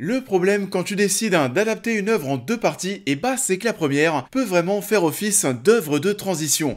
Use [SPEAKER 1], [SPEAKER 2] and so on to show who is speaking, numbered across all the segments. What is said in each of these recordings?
[SPEAKER 1] Le problème quand tu décides d'adapter une œuvre en deux parties, c'est que la première peut vraiment faire office d'œuvre de transition.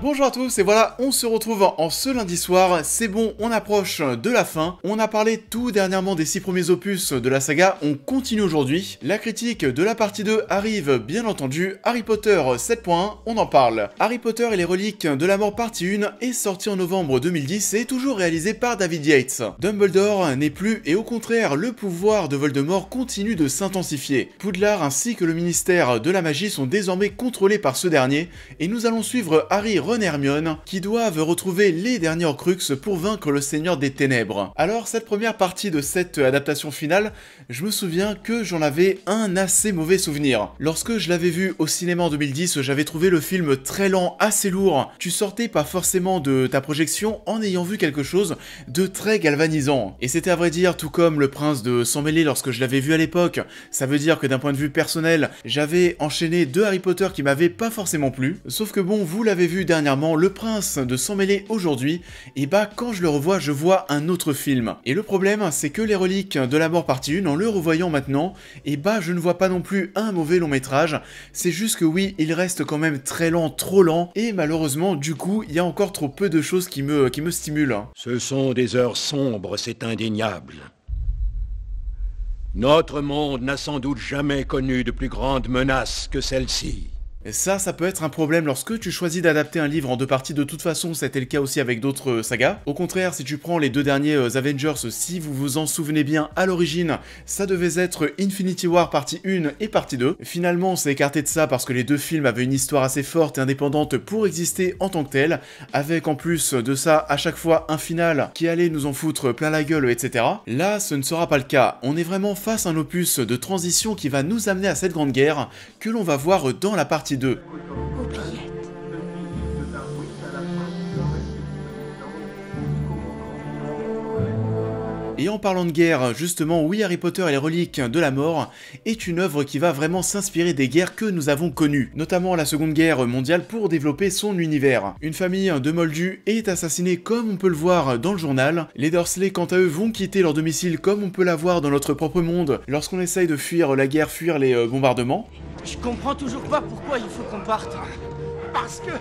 [SPEAKER 1] Bonjour à tous et voilà, on se retrouve en ce lundi soir, c'est bon, on approche de la fin, on a parlé tout dernièrement des 6 premiers opus de la saga, on continue aujourd'hui, la critique de la partie 2 arrive bien entendu, Harry Potter 7.1, on en parle. Harry Potter et les reliques de la mort partie 1 est sorti en novembre 2010 et est toujours réalisé par David Yates. Dumbledore n'est plus et au contraire, le pouvoir de Voldemort continue de s'intensifier. Poudlard ainsi que le ministère de la magie sont désormais contrôlés par ce dernier et nous allons suivre Harry, Ron et Hermione qui doivent retrouver les derniers Horcruxes pour vaincre le Seigneur des Ténèbres. Alors cette première partie de cette adaptation finale, je me souviens que j'en avais un assez mauvais souvenir. Lorsque je l'avais vu au cinéma en 2010, j'avais trouvé le film très lent, assez lourd. Tu sortais pas forcément de ta projection en ayant vu quelque chose de très galvanisant. Et c'était à vrai dire tout comme Le Prince de Sang Mêlé lorsque je l'avais vu à l'époque. Ça veut dire que d'un point de vue personnel, j'avais enchaîné deux Harry Potter qui m'avaient pas forcément plu. Sauf que bon, vous l'avez vu dernièrement, Le Prince de Sang Mêlé aujourd'hui, quand je le revois, je vois un autre film. Et le problème, c'est que les reliques de la mort partie 1, en le revoyant maintenant, je ne vois pas non plus un mauvais long métrage, c'est juste que oui, il reste quand même très lent, trop lent, et malheureusement, du coup, il y a encore trop peu de choses qui me stimulent.
[SPEAKER 2] Ce sont des heures sombres, c'est indéniable. Notre monde n'a sans doute jamais connu de plus grande menace que celle-ci.
[SPEAKER 1] Ça peut être un problème lorsque tu choisis d'adapter un livre en deux parties, de toute façon c'était le cas aussi avec d'autres sagas. Au contraire, si tu prends les deux derniers Avengers, si vous vous en souvenez bien, à l'origine, ça devait être Infinity War partie 1 et partie 2. Finalement, on s'est écarté de ça parce que les deux films avaient une histoire assez forte et indépendante pour exister en tant que telle, avec en plus de ça, à chaque fois un final qui allait nous en foutre plein la gueule, etc. Là, ce ne sera pas le cas. On est vraiment face à un opus de transition qui va nous amener à cette grande guerre que l'on va voir dans la partie 2.
[SPEAKER 3] Oubliette.
[SPEAKER 1] Et en parlant de guerre, justement, oui, Harry Potter et les reliques de la mort est une œuvre qui va vraiment s'inspirer des guerres que nous avons connues, notamment la Seconde Guerre mondiale pour développer son univers. Une famille de Moldus est assassinée comme on peut le voir dans le journal. Les Dursley, quant à eux, vont quitter leur domicile comme on peut la voir dans notre propre monde lorsqu'on essaye de fuir la guerre, fuir les bombardements.
[SPEAKER 4] Je comprends toujours pas pourquoi il faut qu'on parte.
[SPEAKER 3] Parce que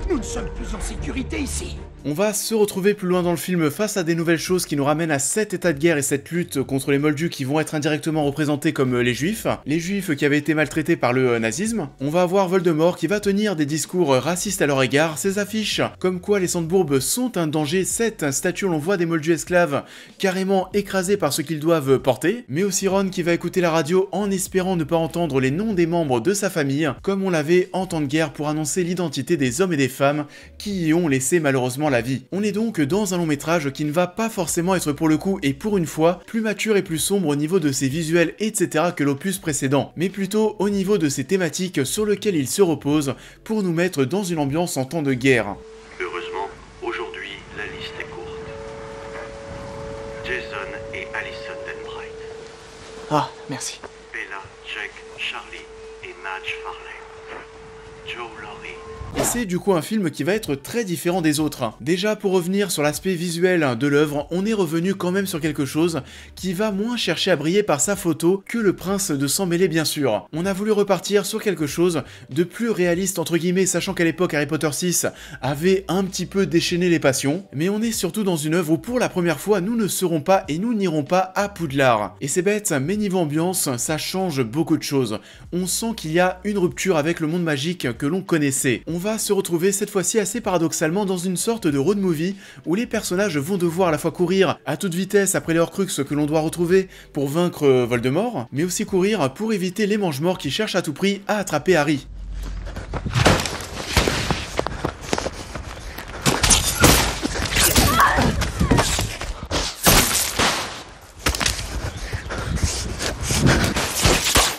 [SPEAKER 3] nous ne sommes plus en sécurité ici.
[SPEAKER 1] On va se retrouver plus loin dans le film face à des nouvelles choses qui nous ramènent à cet état de guerre et cette lutte contre les Moldus qui vont être indirectement représentés comme les Juifs qui avaient été maltraités par le nazisme. On va avoir Voldemort qui va tenir des discours racistes à leur égard, ses affiches comme quoi les Sandbourbes sont un danger, cette statue on voit des Moldus esclaves carrément écrasés par ce qu'ils doivent porter, mais aussi Ron qui va écouter la radio en espérant ne pas entendre les noms des membres de sa famille, comme on l'avait en temps de guerre pour annoncer l'identité des hommes et des femmes qui y ont laissé malheureusement la vie. On est donc dans un long métrage qui ne va pas forcément être pour le coup et pour une fois plus mature et plus sombre au niveau de ses visuels etc. que l'opus précédent, mais plutôt au niveau de ses thématiques sur lesquelles il se repose pour nous mettre dans une ambiance en temps de guerre.
[SPEAKER 5] Heureusement, aujourd'hui, la liste est courte. Jason et Alison Denbright.
[SPEAKER 4] Ah, merci.
[SPEAKER 5] Bella, Jack, Charlie et Madge Farley. Joe Laurie.
[SPEAKER 1] Et c'est du coup un film qui va être très différent des autres. Déjà pour revenir sur l'aspect visuel de l'œuvre, on est revenu quand même sur quelque chose qui va moins chercher à briller par sa photo que Le Prince de Sang Mêlé bien sûr. On a voulu repartir sur quelque chose de plus réaliste entre guillemets, sachant qu'à l'époque Harry Potter 6 avait un petit peu déchaîné les passions, mais on est surtout dans une œuvre où pour la première fois nous ne serons pas et nous n'irons pas à Poudlard. Et c'est bête, mais niveau ambiance, ça change beaucoup de choses. On sent qu'il y a une rupture avec le monde magique que l'on connaissait. On va se retrouver cette fois-ci assez paradoxalement dans une sorte de road movie où les personnages vont devoir à la fois courir à toute vitesse après les Horcruxes que l'on doit retrouver pour vaincre Voldemort, mais aussi courir pour éviter les Mange-Morts qui cherchent à tout prix à attraper Harry.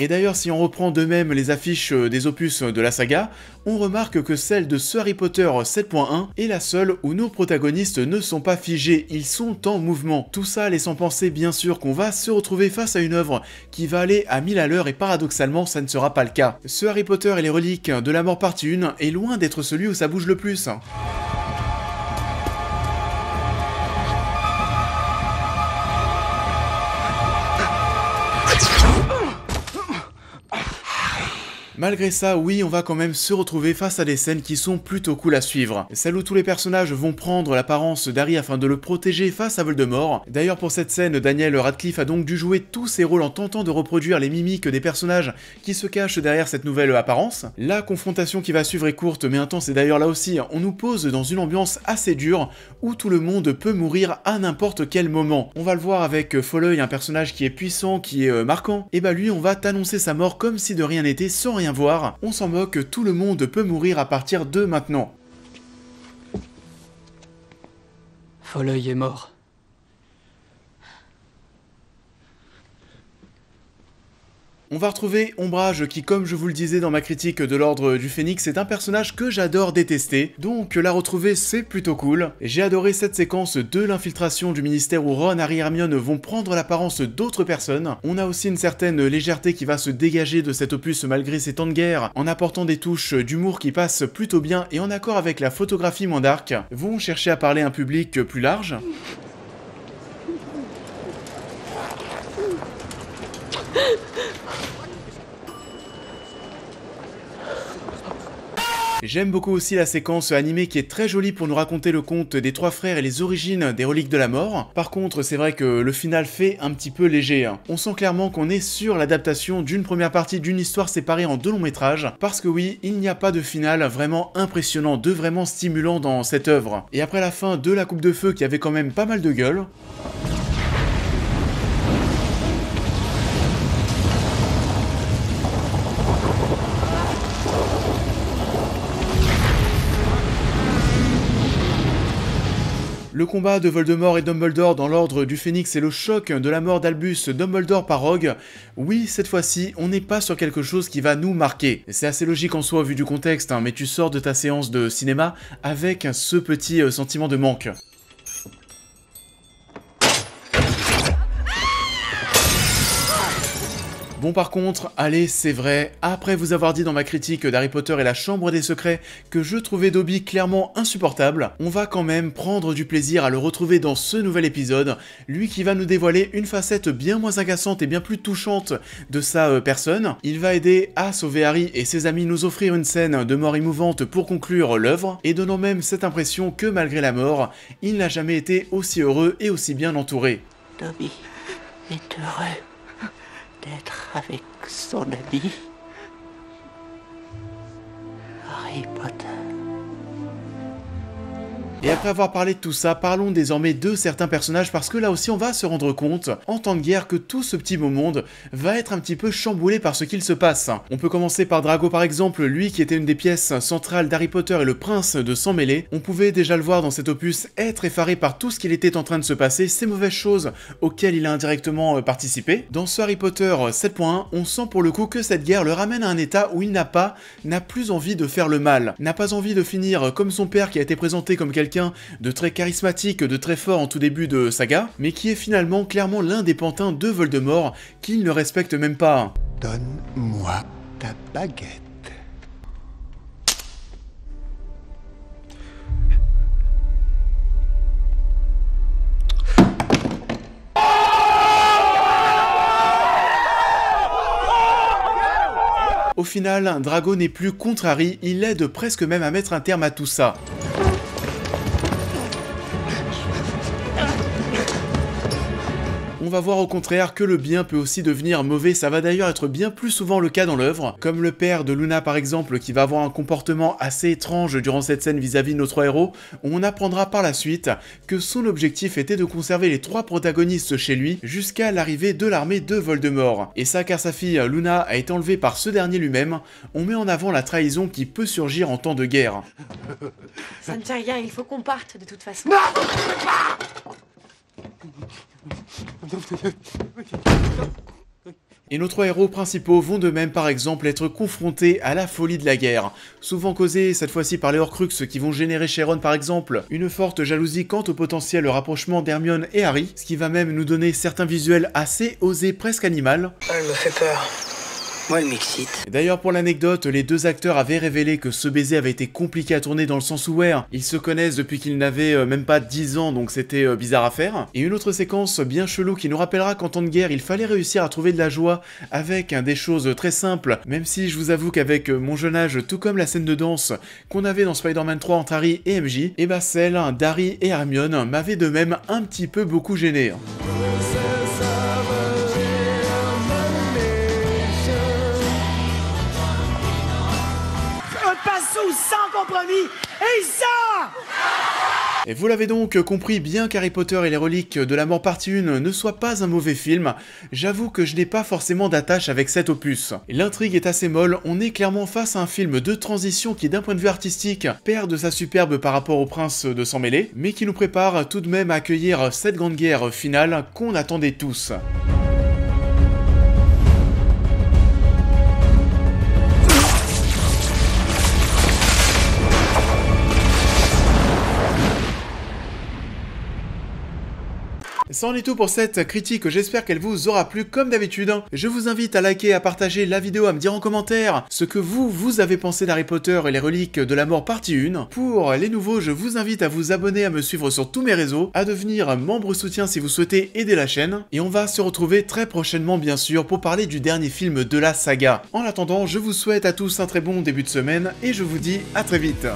[SPEAKER 1] Et d'ailleurs, si on reprend de même les affiches des opus de la saga, on remarque que celle de ce Harry Potter 7.1 est la seule où nos protagonistes ne sont pas figés, ils sont en mouvement. Tout ça laissant penser bien sûr qu'on va se retrouver face à une œuvre qui va aller à 1000 à l'heure et paradoxalement ça ne sera pas le cas. Ce Harry Potter et les reliques de la mort partie 1 est loin d'être celui où ça bouge le plus. Malgré ça, oui, on va quand même se retrouver face à des scènes qui sont plutôt cool à suivre. Celles où tous les personnages vont prendre l'apparence d'Harry afin de le protéger face à Voldemort. D'ailleurs, pour cette scène, Daniel Radcliffe a donc dû jouer tous ses rôles en tentant de reproduire les mimiques des personnages qui se cachent derrière cette nouvelle apparence. La confrontation qui va suivre est courte mais intense et d'ailleurs là aussi, on nous pose dans une ambiance assez dure où tout le monde peut mourir à n'importe quel moment. On va le voir avec Folleuil, un personnage qui est puissant, qui est marquant, et bah lui, on va t'annoncer sa mort comme si de rien n'était sans rien voir. On s'en moque, tout le monde peut mourir à partir de maintenant.
[SPEAKER 4] Folleuil est mort.
[SPEAKER 1] On va retrouver Ombrage qui, comme je vous le disais dans ma critique de l'Ordre du Phénix, est un personnage que j'adore détester, donc la retrouver c'est plutôt cool. J'ai adoré cette séquence de l'infiltration du ministère où Ron, Harry et Hermione vont prendre l'apparence d'autres personnes. On a aussi une certaine légèreté qui va se dégager de cet opus malgré ces temps de guerre, en apportant des touches d'humour qui passent plutôt bien et en accord avec la photographie moins dark, vont chercher à parler à un public plus large. J'aime beaucoup aussi la séquence animée qui est très jolie pour nous raconter le conte des trois frères et les origines des reliques de la mort. Par contre, c'est vrai que le final fait un petit peu léger. On sent clairement qu'on est sur l'adaptation d'une première partie d'une histoire séparée en deux longs métrages, parce que oui, il n'y a pas de final vraiment impressionnant, de vraiment stimulant dans cette œuvre. Et après la fin de la Coupe de Feu qui avait quand même pas mal de gueule, le combat de Voldemort et Dumbledore dans l'Ordre du Phénix et le choc de la mort d'Albus Dumbledore par Rogue, oui, cette fois-ci, on n'est pas sur quelque chose qui va nous marquer. C'est assez logique en soi vu du contexte, hein, mais tu sors de ta séance de cinéma avec ce petit sentiment de manque. Bon par contre, allez, c'est vrai, après vous avoir dit dans ma critique d'Harry Potter et la Chambre des Secrets que je trouvais Dobby clairement insupportable, on va quand même prendre du plaisir à le retrouver dans ce nouvel épisode, lui qui va nous dévoiler une facette bien moins agaçante et bien plus touchante de sa personne. Il va aider à sauver Harry et ses amis, nous offrir une scène de mort émouvante pour conclure l'œuvre, et donnant même cette impression que malgré la mort, il n'a jamais été aussi heureux et aussi bien entouré.
[SPEAKER 6] Dobby est heureux d'être avec son ami Harry Potter.
[SPEAKER 1] Et après avoir parlé de tout ça, parlons désormais de certains personnages parce que là aussi on va se rendre compte, en temps de guerre, que tout ce petit beau monde va être un petit peu chamboulé par ce qu'il se passe. On peut commencer par Drago par exemple, lui qui était une des pièces centrales d'Harry Potter et le prince de sang mêlé. On pouvait déjà le voir dans cet opus être effaré par tout ce qu'il était en train de se passer, ces mauvaises choses auxquelles il a indirectement participé. Dans ce Harry Potter 7.1, on sent pour le coup que cette guerre le ramène à un état où il n'a plus envie de faire le mal, n'a pas envie de finir comme son père qui a été présenté comme quelqu'un de très charismatique, de très fort en tout début de saga, mais qui est finalement clairement l'un des pantins de Voldemort qu'il ne respecte même pas.
[SPEAKER 3] Donne-moi ta baguette.
[SPEAKER 1] Au final, Drago n'est plus contre Harry, il l'aide presque même à mettre un terme à tout ça. On va voir au contraire que le bien peut aussi devenir mauvais, ça va d'ailleurs être bien plus souvent le cas dans l'œuvre, comme le père de Luna par exemple qui va avoir un comportement assez étrange durant cette scène vis-à-vis de nos trois héros, on apprendra par la suite que son objectif était de conserver les trois protagonistes chez lui jusqu'à l'arrivée de l'armée de Voldemort. Et ça car sa fille Luna a été enlevée par ce dernier lui-même, on met en avant la trahison qui peut surgir en temps de guerre.
[SPEAKER 7] Ça ne fait rien, il faut qu'on parte de toute façon.
[SPEAKER 1] Et nos 3 héros principaux vont de même par exemple être confrontés à la folie de la guerre, souvent causée cette fois-ci par les Horcruxes qui vont générer chez Ron par exemple une forte jalousie quant au potentiel rapprochement d'Hermione et Harry, ce qui va même nous donner certains visuels assez osés, presque animal.
[SPEAKER 8] Elle me fait peur. Moi, elle m'excite.
[SPEAKER 1] D'ailleurs, pour l'anecdote, les 2 acteurs avaient révélé que ce baiser avait été compliqué à tourner dans le sens où ils se connaissent depuis qu'ils n'avaient même pas 10 ans, donc c'était bizarre à faire. Et une autre séquence bien chelou qui nous rappellera qu'en temps de guerre, il fallait réussir à trouver de la joie avec des choses très simples, même si je vous avoue qu'avec mon jeune âge, tout comme la scène de danse qu'on avait dans Spider-Man 3 entre Harry et MJ, et bah celle d'Harry et Hermione m'avait de même un petit peu beaucoup gêné.
[SPEAKER 3] Sans compromis, et ça!
[SPEAKER 1] Et vous l'avez donc compris, bien qu'Harry Potter et les reliques de la mort partie 1 ne soit pas un mauvais film, j'avoue que je n'ai pas forcément d'attache avec cet opus. L'intrigue est assez molle, on est clairement face à un film de transition qui d'un point de vue artistique perd de sa superbe par rapport au Prince de Sang Mêlé, mais qui nous prépare tout de même à accueillir cette grande guerre finale qu'on attendait tous. Ça en est tout pour cette critique, j'espère qu'elle vous aura plu comme d'habitude. Je vous invite à liker, à partager la vidéo, à me dire en commentaire ce que vous avez pensé d'Harry Potter et les reliques de la mort partie 1. Pour les nouveaux, je vous invite à vous abonner, à me suivre sur tous mes réseaux, à devenir membre soutien si vous souhaitez aider la chaîne. Et on va se retrouver très prochainement bien sûr pour parler du dernier film de la saga. En attendant, je vous souhaite à tous un très bon début de semaine et je vous dis à très vite.